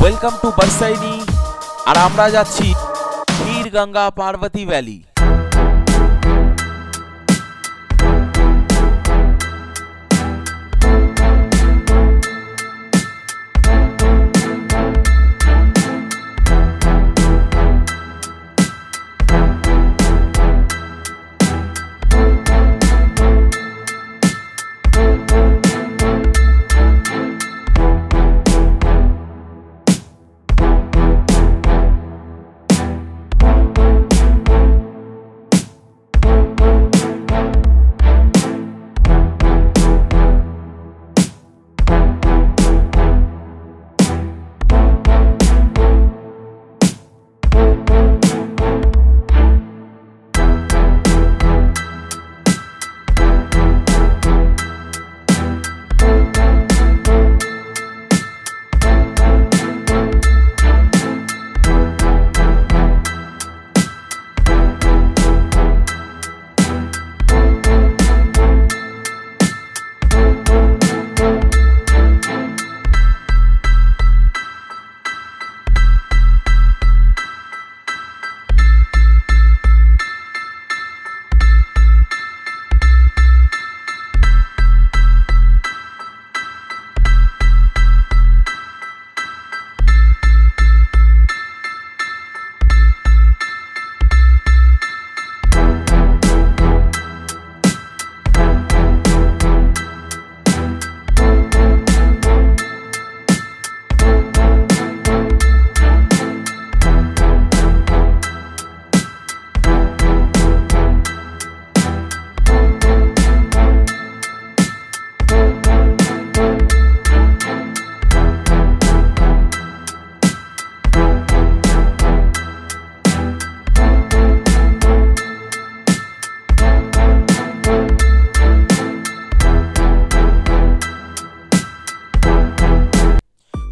Welcome to বরসাইনি। আর আমরা যাচ্ছি ক্ষীর Ganga Parvati valley.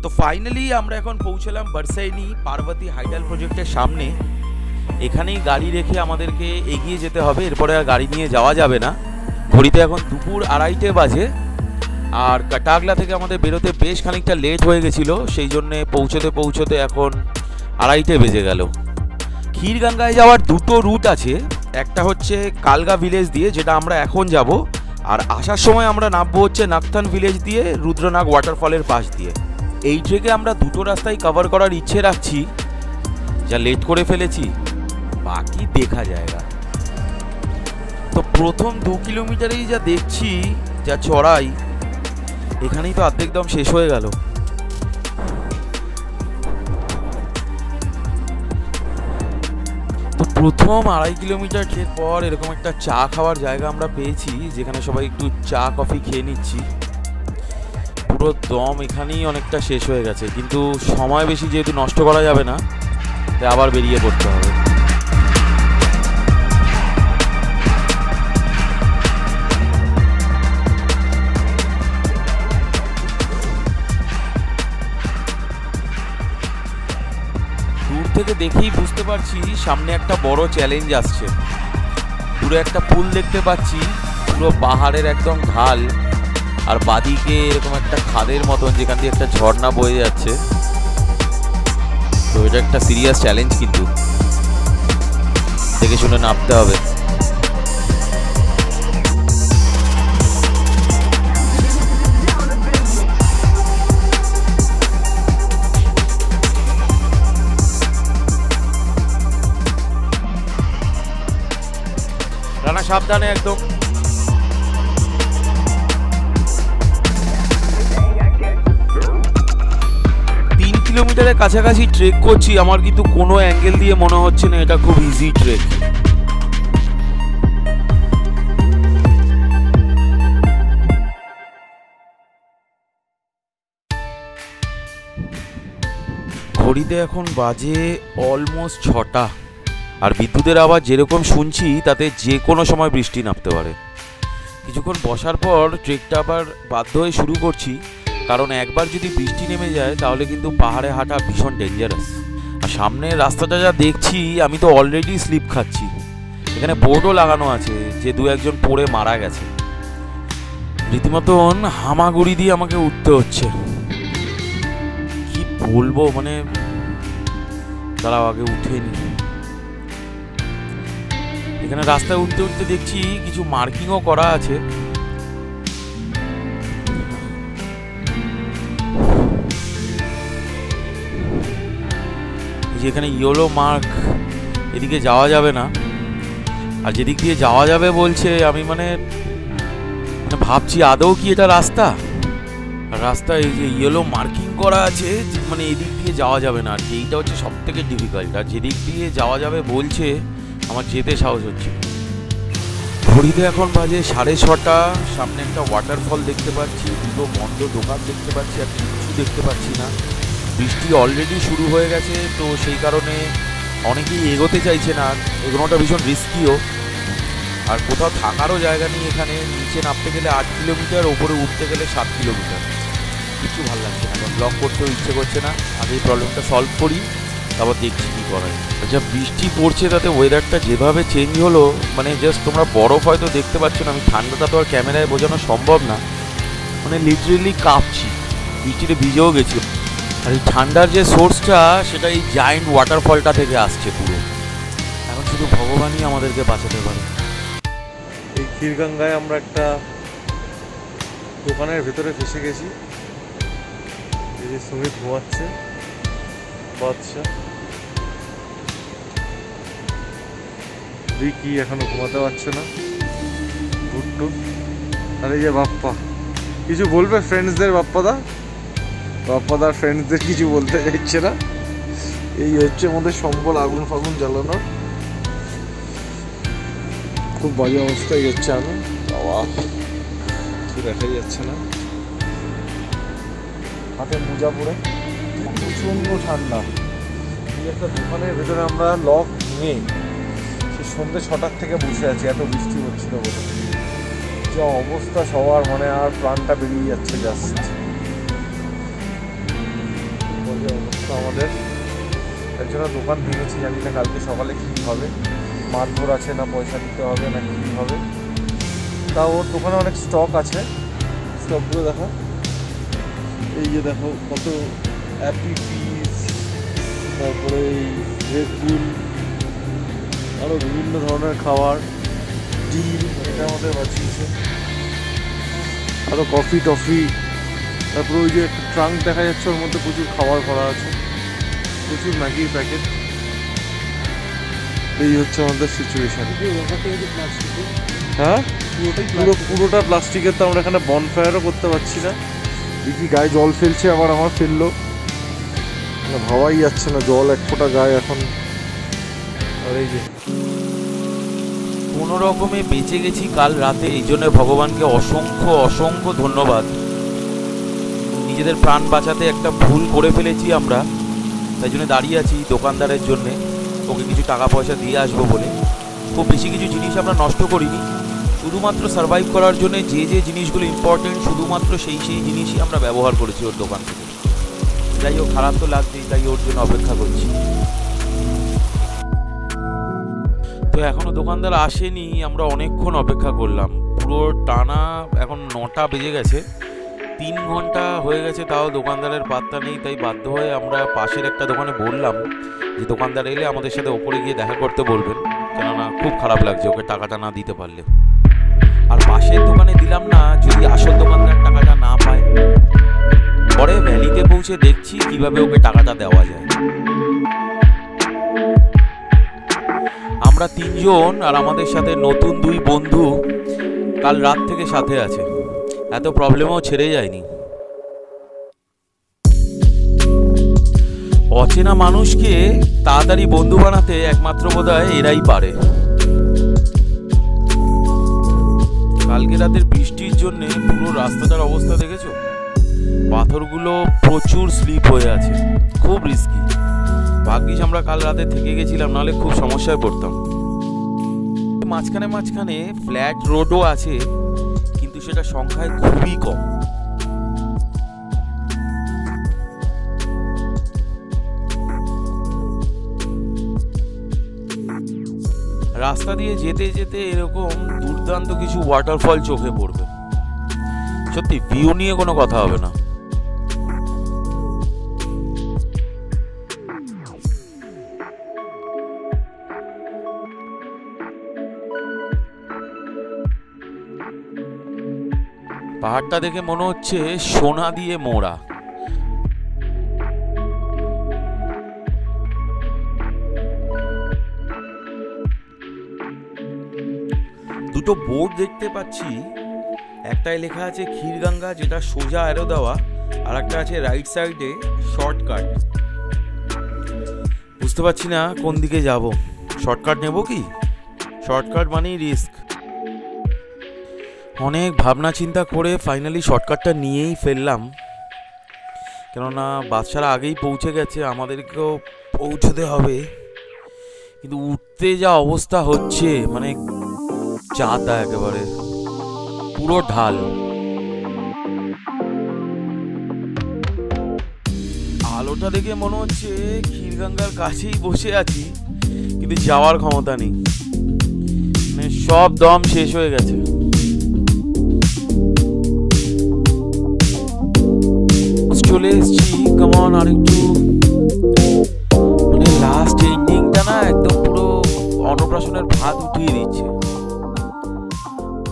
তো ফাইনালি আমরা এখন পৌঁছলাম বরসাইনি পার্বতী হাইডাল প্রজেক্টের সামনে। এখানেই গাড়ি রেখে আমাদেরকে এগিয়ে যেতে হবে, এরপরে আর গাড়ি নিয়ে যাওয়া যাবে না। ঘড়িতে এখন দুপুর 2:30 বাজে, আর কাটাগলা থেকে আমাদের বেরোতে বেশ খানিকটা লেট হয়ে গেছিলো, সেই জন্যে পৌঁছতে এখন 2:30 বেজে গেল। ক্ষীরগঙ্গায় যাওয়ার দুটো রুট আছে, একটা হচ্ছে কালগা ভিলেজ দিয়ে, যেটা আমরা এখন যাব, আর আসার সময় আমরা নামবো হচ্ছে নাকথান ভিলেজ দিয়ে, রুদ্রনাগ ওয়াটারফলের পাশ দিয়ে। এই ট্রেকে আমরা দুটো রাস্তাই কভার করার ইচ্ছে রাখছি, যা লেট করে ফেলেছি বাকি দেখা যায়গা। তো প্রথম 2 কিলোমিটারেই যা দেখছি, যা চড়াই, এখানেই তো অর্ধেক দম শেষ হয়ে গেল। তো প্রথম 2.5 কিলোমিটার ট্রেক পর এরকম একটা চা খাওয়ার জায়গা আমরা পেয়েছি, যেখানে সবাই একটু চা কফি খেয়ে নিচ্ছি। পুরো দম এখানেই অনেকটা শেষ হয়ে গেছে, কিন্তু সময় বেশি যেহেতু নষ্ট করা যাবে না, তাই আবার বেরিয়ে পড়তে হবে। দূর থেকে দেখেই বুঝতে পারছি সামনে একটা বড় চ্যালেঞ্জ আসছে। দূরে একটা পুল দেখতে পাচ্ছি, পুরো পাহাড়ের একদম ঢাল, আর বাদিকে এরকম একটা খাদের মতন যেখান দিয়ে একটা ঝর্ণা বয়ে যাচ্ছে। তো এটা একটা সিরিয়াস চ্যালেঞ্জ, কিন্তু দেখে শুনে নামতে হবে। রানা সাবধানে একদম। কিলোমিটারের কাছাকাছি ট্রেক করছি, আমার কিন্তু কোনো অ্যাঙ্গেল দিয়ে মনে হচ্ছে না এটা খুব ইজি ট্রেক। ঘড়িতে এখন বাজে অলমোস্ট 6টা, আর বিদ্যুতের আওয়াজ যেরকম শুনছি তাতে যে কোনো সময় বৃষ্টি নামতে পারে। কিছুক্ষণ বসার পর ট্রেকটা আবার বাধ্য হয়ে শুরু করছি, কারণ একবার যদি বৃষ্টি নেমে যায় তাহলে কিন্তু পাহাড়ে হাঁটা ভীষণ ডেঞ্জারাস। আর সামনের রাস্তাটা যা দেখছি, আমি তো অলরেডি স্লিপ খাচ্ছি। এখানে বোর্ডও লাগানো আছে যে 2-1 পড়ে মারা গেছে। রীতিমতন হামাগুড়ি দিয়ে আমাকে উঠতে হচ্ছে। কি বলবো, মানে দাঁড়াও আগে উঠে নি। এখানে রাস্তায় উঠতে উঠতে দেখছি কিছু মার্কিংও করা আছে। যেখানে ইয়েলো মার্ক, এদিকে যাওয়া যাবে না। আর যেদিক দিয়ে যাওয়া যাবে বলছে, আমি মানে ভাবছি আদৌ কি এটা রাস্তা? রাস্তায় এই যে ইয়েলো মার্কিং করা আছে, মানে এদিক দিয়ে যাওয়া যাবে না আর কি। এইটা হচ্ছে সব থেকে ডিফিকাল্ট। আর যেদিক দিয়ে যাওয়া যাবে বলছে, আমার যেতে সাহস হচ্ছে। ঘড়িতে এখন বাজে 6:30। সামনে একটা ওয়াটারফল দেখতে পাচ্ছি, দুটো বন্ধ দোকান দেখতে পাচ্ছি, আর কিছু দেখতে পাচ্ছি না। বৃষ্টি অলরেডি শুরু হয়ে গেছে, তো সেই কারণে অনেকেই এগোতে চাইছে না। এগোনোটা ভীষণ রিস্কিও। আর কোথাও থাকারও জায়গা নেই এখানে। নিচে নামতে গেলে 8 কিলোমিটার, ওপরে উঠতে গেলে 7 কিলোমিটার। কিছু ভালো লাগছে না, এখন ব্লগ করতেও ইচ্ছে করছে না। আগে এই প্রবলেমটা সলভ করি, তারপর দেখছি কী করা যায়। আচ্ছা, বৃষ্টি পড়ছে, তাতে ওয়েদারটা যেভাবে চেঞ্জ হলো, মানে জাস্ট তোমরা বরফ হয়তো দেখতে পাচ্ছ না। আমি ঠান্ডাটা তো আর ক্যামেরায় বোঝানো সম্ভব না, মানে লিটারেলি কাঁপছি। বৃষ্টিতে ভিজেও গেছি। আর এই ঠান্ডার যে সোর্সটা, সেটা এই জায়েন্ট ওয়াটারফলটা থেকে আসছে পুরো। এখন শুধু ভগবানই আমাদেরকে বাঁচাতে পারে। এই ক্ষীরগঙ্গায় আমরা একটা দোকানের ভেতরে ফেসে গেছি। এই যে সুমিত ঘুমাচ্ছে, বাদশা, কি এখনো ঘুমাতে পারছে না, গুড্ডু। আর এই যে বাপ্পা, কিছু বলবে ফ্রেন্ডসদের? বাপ্পাদার ফ্রেন্ডসদের কিছু বলতে চাইছে না। এই হচ্ছে আমাদের সম্বল, আগুন ফাগুন জ্বালানোর। খুব বাজে অবস্থায় যাচ্ছে আগুন, বাবা কিছু দেখাই যাচ্ছে না। হাতে মোজা পরে, প্রচন্ড ঠান্ডা। এই একটা দোকানের ভেতরে আমরা লক নিয়ে সে সন্ধ্যে 6টার থেকে বসে আছি, এত বৃষ্টি হচ্ছিল বলে। যা অবস্থা সবার, মানে আর প্রাণটা বেরিয়ে যাচ্ছে জাস্ট। অবস্থা আমাদের। একজনের দোকান ভেঙেছি, জানি না কালকে সকালে কী হবে। মারধর আছে, না পয়সা দিতে হবে, না কী হবে। তা ওর দোকানে অনেক স্টক আছে, স্টকগুলো দেখো। এই যে দেখো কত অ্যাপি ফিজ, তারপরে এই রেডবুল, আরও বিভিন্ন ধরনের খাবার, ডিম, এটা আমাদের বাঁচিয়েছে। আরও কফি টফি, তারপরে ওই যে একটা ট্রাঙ্ক দেখা যাচ্ছে, ওর মধ্যে প্রচুর খাবার ভরা আছে, প্রচুর ম্যাগির প্যাকেট। এই হচ্ছে আমাদের সিচুয়েশন। হ্যাঁ, পুরোটা প্লাস্টিকের। তো আমরা এখানে বনফায়ারও করতে পারছি না। দেখি গায়ে জল ফেলছে, আবার আমার ফেললো, ভাবাই যাচ্ছে না। জল এক ফোঁটা গায়ে এখন। আর এই যে কোনো রকমে বেঁচে গেছি কাল রাতে, এই জন্য ভগবানকে অসংখ্য অসংখ্য ধন্যবাদ। নিজেদের প্রাণ বাঁচাতে একটা ভুল করে ফেলেছি আমরা, তাই জন্য দাঁড়িয়ে আছি দোকানদারের জন্যে, ওকে কিছু টাকা পয়সা দিয়ে আসবো বলে। খুব বেশি কিছু জিনিস আমরা নষ্ট করিনি, শুধুমাত্র সার্ভাইভ করার জন্য যে যে জিনিসগুলো ইম্পর্টেন্ট, শুধুমাত্র সেই জিনিসই আমরা ব্যবহার করেছি ওর দোকান থেকে। যাই হোক, খারাপ তো লাগছেই, তাই ওর জন্য অপেক্ষা করছি। তো এখনও দোকানদার আসেনি, আমরা অনেকক্ষণ অপেক্ষা করলাম, পুরো টানা এখন 9টা বেজে গেছে। 3 ঘন্টা হয়ে গেছে, তাও দোকানদারের পাত্তা নেই। তাই বাধ্য হয়ে আমরা পাশের একটা দোকানে বললাম যে দোকানদার এলে আমাদের সাথে ওপরে গিয়ে দেখা করতে বলবেন, কেননা খুব খারাপ লাগছে ওকে টাকাটা না দিতে পারলে। আর পাশের দোকানে দিলাম না, যদি আসল দোকানদার টাকাটা না পায়। পরে ভ্যালিতে পৌঁছে দেখছি কিভাবে ওকে টাকাটা দেওয়া যায়। আমরা 3 জন, আর আমাদের সাথে নতুন 2 বন্ধু কাল রাত থেকে সাথে আছে। এত প্রবলেমও ছেড়ে যায়নি। অচেনা মানুষকে তাড়াতাড়ি বন্ধু বানাতে একমাত্র বোধহয় এরাই পারে। কালকে রাতের বৃষ্টির জন্য পুরো রাস্তাটার অবস্থা দেখেছো? পাথরগুলো প্রচুর স্লিপ হয়ে আছে, খুব রিস্কি। ভাগ্যিস আমরা কাল রাতে থেকে গেছিলাম, নাহলে খুব সমস্যায় পড়তাম। মাঝখানে মাঝখানে ফ্ল্যাট রোডও আছে, কিন্তু সেটা সংখ্যায় খুবই কম। রাস্তা দিয়ে যেতে যেতে এরকম দুর্দান্ত কিছু ওয়াটারফল চোখে পড়বে। সত্যি ভিউ নিয়ে কোনো কথা হবে না। পাহাড়টা দেখে মনে হচ্ছে সোনা দিয়ে মোড়া। দুটো বোর্ড দেখতে পাচ্ছি, একটায় লেখা আছে ক্ষীরগঙ্গা যেটা সোজা অ্যারো দেওয়া, আর একটা আছে রাইট সাইডে শর্টকাট। বুঝতে পারছি না কোন দিকে যাব। শর্টকাট নেব কি? শর্টকাট মানেই রিস্ক। অনেক ভাবনা চিন্তা করে ফাইনালি শর্টকাটটা নিয়েই ফেললাম, কেননা বাচ্চারা আগেই পৌঁছে গেছে, আমাদেরকেও পৌঁছতে হবে। কিন্তু উঠতে যা অবস্থা হচ্ছে, মানে চাতা একেবারে পুরো ঢাল। আলোটা দেখে মনে হচ্ছে ক্ষীরগঙ্গার কাছেই বসে আছি, কিন্তু যাওয়ার ক্ষমতা নেই, মানে সব দম শেষ হয়ে গেছে। চলে এসছি, কেমন আর একটু, মানে লাস্ট এন্ডিংটা না একদম পুরো অন্নপ্রাশনের ভাত উঠিয়ে দিচ্ছে।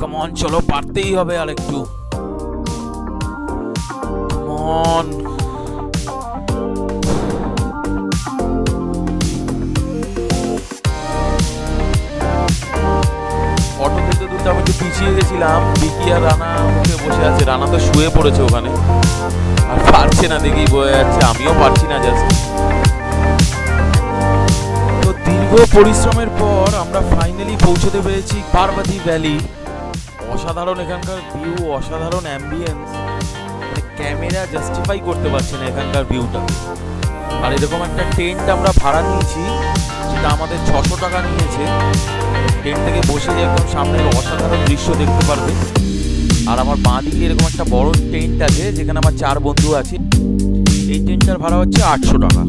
কেমন চলো, পারতেই হবে আর একটু। কেমন অটো থেকে দুটো আমি একটু পিছিয়ে গেছিলাম। বিকি আর রানা উঠে বসে আছে, রানা তো শুয়ে পড়েছে ওখানে, আর পারছে না দেখেই বয়ে যাচ্ছে, আমিও পারছি না জাস্ট। তো দীর্ঘ পরিশ্রমের পর আমরা ফাইনালি পৌঁছতে পেরেছি পার্বতী ভ্যালি। অসাধারণ এখানকার ভিউ, অসাধারণ অ্যাম্বিয়েন্স, মানে ক্যামেরা জাস্টিফাই করতে পারছে না এখানকার ভিউটা। আর এরকম একটা টেন্ট আমরা ভাড়া নিয়েছি, যেটা আমাদের 600 টাকা নিয়েছে। টেন্ট থেকে বসে একদম সামনের অসাধারণ দৃশ্য দেখতে পারবে। আর আমার বাঁ দিকে এরকম একটা বড় টেন্ট আছে, যেখানে আমার 4 বন্ধু আছে। এই টেন্টটার ভাড়া হচ্ছে 800 টাকা।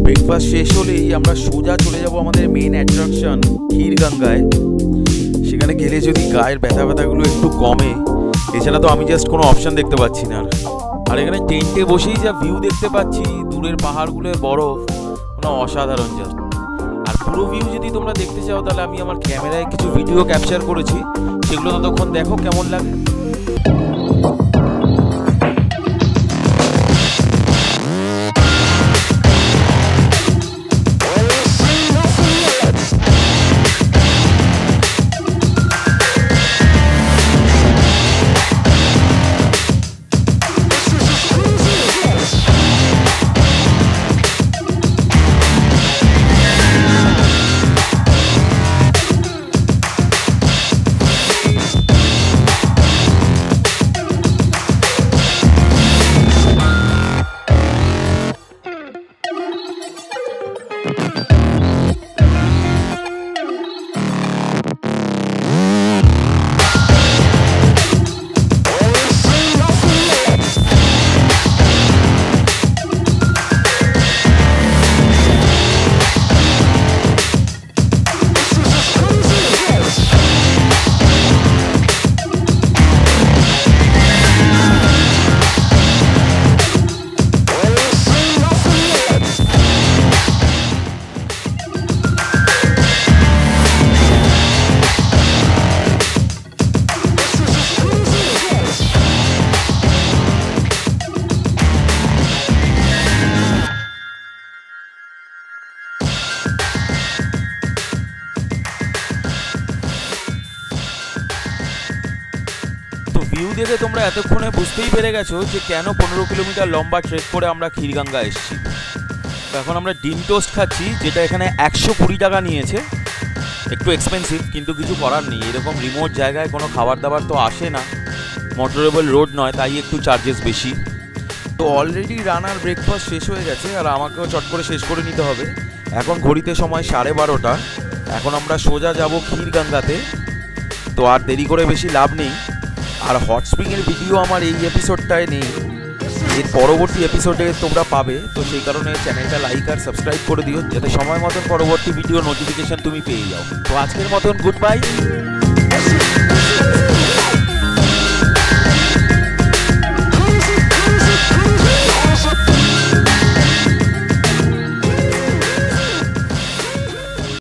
ব্রেকফাস্ট শেষ হলেই আমরা সোজা চলে যাব আমাদের মেন অ্যাট্রাকশন ক্ষীরগঙ্গায়। সেখানে গেলে যদি গায়ের ব্যথাগুলো একটু কমে, এছাড়া তো আমি জাস্ট কোনো অপশন দেখতে পাচ্ছি না। আর এখানে টেন্টে বসেই যা ভিউ দেখতে পাচ্ছি, দূরের পাহাড়গুলোর বরফ, কোনো অসাধারণ জাস্ট। আর পুরো ভিউ যদি তোমরা দেখতে চাও, তাহলে আমি আমার ক্যামেরায় কিছু ভিডিও ক্যাপচার করেছি, সেগুলো ততক্ষণ দেখো কেমন লাগে। ভিউ দেখে তোমরা এতক্ষণে বুঝতেই পেরে গেছো যে কেন 15 কিলোমিটার লম্বা ট্রেক করে আমরা ক্ষীরগঙ্গা এসেছি। তো এখন আমরা ডিম টোস্ট খাচ্ছি, যেটা এখানে 120 টাকা নিয়েছে। একটু এক্সপেন্সিভ, কিন্তু কিছু করার নেই। এরকম রিমোট জায়গায় কোনো খাবার দাবার তো আসে না, মোটরেবল রোড নয়, তাই একটু চার্জেস বেশি। তো অলরেডি রানার ব্রেকফাস্ট শেষ হয়ে গেছে, আর আমাকেও চট করে শেষ করে নিতে হবে। এখন ঘড়িতে সময় 12:30। এখন আমরা সোজা যাব ক্ষীরগঙ্গাতে। তো আর দেরি করে বেশি লাভ নেই। আর হট স্প্রিংয়ের ভিডিও আমার এই এপিসোডটায় নেই, এর পরবর্তী এপিসোডে তোমরা পাবে। তো সেই কারণে চ্যানেলটা লাইক আর সাবস্ক্রাইব করে দিও, যাতে সময় মতন পরবর্তী ভিডিও নোটিফিকেশন তুমি পেয়ে যাও। তো আজকের মতন গুড বাই।